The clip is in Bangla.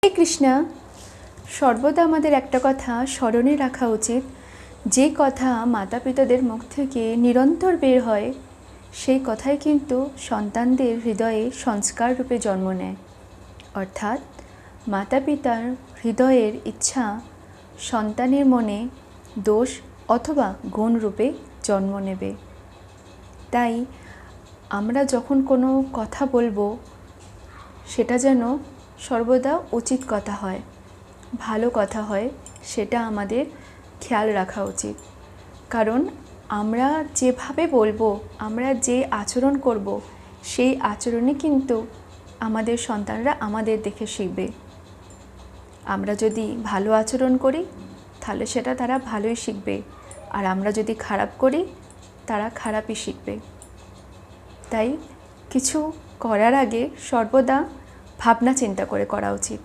হরে কৃষ্ণা। সর্বদা আমাদের একটা কথা স্মরণে রাখা উচিত, যে কথা মাতা পিতাদের মুখ থেকে নিরন্তর বের হয় সেই কথাই কিন্তু সন্তানদের হৃদয়ে সংস্কার রূপে জন্ম নেয়। অর্থাৎ মাতা পিতার হৃদয়ের ইচ্ছা সন্তানের মনে দোষ অথবা গুণ রূপে জন্ম নেবে। তাই আমরা যখন কোনো কথা বলবো সেটা যেন সর্বদা উচিত কথা হয়, ভালো কথা হয়, সেটা আমাদের খেয়াল রাখা উচিত। কারণ আমরা যেভাবে বলবো, আমরা যে আচরণ করব, সেই আচরণে কিন্তু আমাদের সন্তানরা আমাদের দেখে শিখবে। আমরা যদি ভালো আচরণ করি তাহলে সেটা তারা ভালোই শিখবে, আর আমরা যদি খারাপ করি তারা খারাপই শিখবে। তাই কিছু করার আগে সর্বদা ভাবনা চিন্তা করে করা উচিত।